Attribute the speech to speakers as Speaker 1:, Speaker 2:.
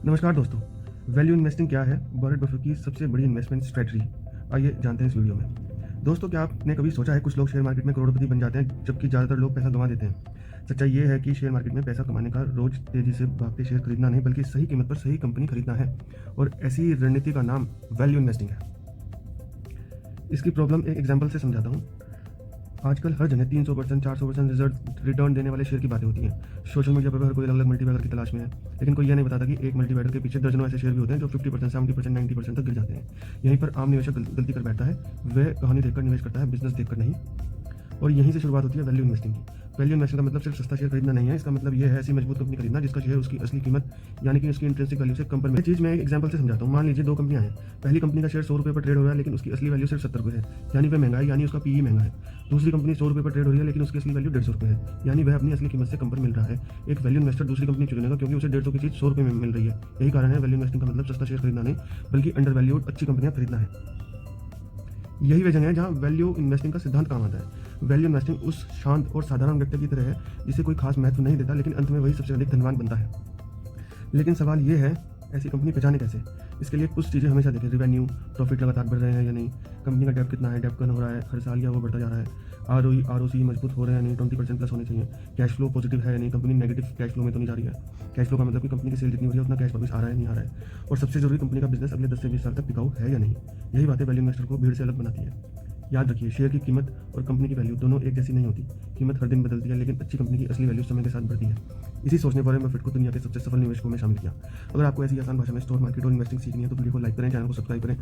Speaker 1: नमस्कार दोस्तों। Value investing क्या है? वॉरेन बफेट की सबसे बड़ी इन्वेस्टमेंट स्ट्रेटजी। आइए जानते हैं इस वीडियो में। दोस्तों, क्या आपने कभी सोचा है कुछ लोग शेयर मार्केट में करोड़पति बन जाते हैं जबकि ज़्यादातर लोग पैसा गंवा देते हैं। सच्चाई ये है कि शेयर मार्केट में पैसा कमाने का रोज तेजी से भागते शेयर खरीदना नहीं बल्कि सही कीमत पर सही कंपनी खरीदना है, और ऐसी रणनीति का नाम वैल्यू इन्वेस्टिंग है। इसकी प्रॉब्लम एक एग्जाम्पल से समझाता हूँ। आजकल हर जगह 300%, 400% रिजल्ट रिटर्न देने वाले शेयर की बातें होती हैं। सोशल मीडिया पर हर कोई अलग अलग मल्टीबैगर की तलाश में है, लेकिन कोई यह नहीं बताता कि एक मल्टीबैगर के पीछे दर्जनों ऐसे शेयर भी होते हैं जो 50%, 70%, 90% तक गिर जाते हैं। यहीं पर आम निवेशक गलती कर बैठता है। वह कहानी देखकर निवेश करता है, बिजनेस देखकर नहीं। और यहीं से शुरुआत होती है वैल्यू इन्वेस्टिंग की। वैल्यू इन्वेस्टिंग का मतलब सिर्फ सस्ता शेयर खरीदना नहीं है। इसका मतलब यह है ऐसी मजबूत कंपनी खरीदना जिसका शेयर उसकी असली कीमत यानी कि उसकी इंट्रिंसिक वैल्यू से कम पर मिले। ये चीज़ मैं एक एग्जांपल से समझाता हूँ। मान लीजिए दो कंपनियां हैं। पहली कंपनी का शेयर 100 रुपये पर ट्रेड हो रहा है, लेकिन उसकी असली वैल्यू सिर्फ 70 रुपये है, यानी वह महंगा है, यानी उसका पीई महंगा है। दूसरी कंपनी 100 रुपये पर ट्रेड हो रही है, लेकिन उसकी असली वैल्यू 150 रुपये है, यानी वह अपनी असली कीमत से कम पर मिल रहा है। एक वैल्यू इन्वेस्टर दूसरी कंपनी चुनेगा क्योंकि उसे 150 की चीज़ 100 रुपये में मिल रही है। यही कारण है वैल्यू इन्वेस्टिंग का मतलब सस्ता शेयर खरीदना नहीं बल्कि अंडर वैल्यूड अच्छी कंपनियां खरीदना है। यही वजह है जहाँ वैल्यू इन्वेस्टिंग का सिद्धांत काम आता है। वैल्यू इन्वेस्टिंग उस शांत और साधारण व्यक्ति की तरह है जिसे कोई खास महत्व नहीं देता, लेकिन अंत में वही सबसे अधिक धनवान बनता है। लेकिन सवाल ये है, ऐसी कंपनी पहचाने कैसे? इसके लिए कुछ चीज़ें हमेशा देखें। रिवेन्यू, प्रॉफिट लगातार बढ़ रहे हैं या नहीं, कंपनी का डेप कितना है, डेप कम हो रहा है हर साल या वो बढ़ता जा रहा है, आरओसी मजबूत हो रहे हैं या नहीं, 20% प्लस होने चाहिए, कैश फ्लो पॉजिटिव है या नहीं, कंपनी नेगेटिव कैश फ्लो में तो नहीं जा रही है। कैश फ्लो का मतलब कि कंपनी की सेल जितनी हो रही है उतना कैश वापस आ रहा है नहीं आ रहा है। और सबसे जरूरी, कंपनी का बिजनेस अगले 10 से 20 साल तक टिकाऊ है या नहीं। यही बातें वैल्यू इन्वेस्टर को भीड़ से अलग बनाती है। याद रखिए, शेयर की कीमत और कंपनी की वैल्यू दोनों एक जैसी नहीं होती। कीमत हर दिन बदलती है, लेकिन अच्छी कंपनी की असली वैल्यू समय के साथ बढ़ती है। इसी सोचने पर बफेट को दुनिया के सबसे सफल निवेशकों में शामिल किया। अगर आपको ऐसी आसान भाषा में स्टॉक मार्केट और इन्वेस्टिंग सीखनी है तो वीडियो को लाइक करें, चैनल को सब्सक्राइब करें।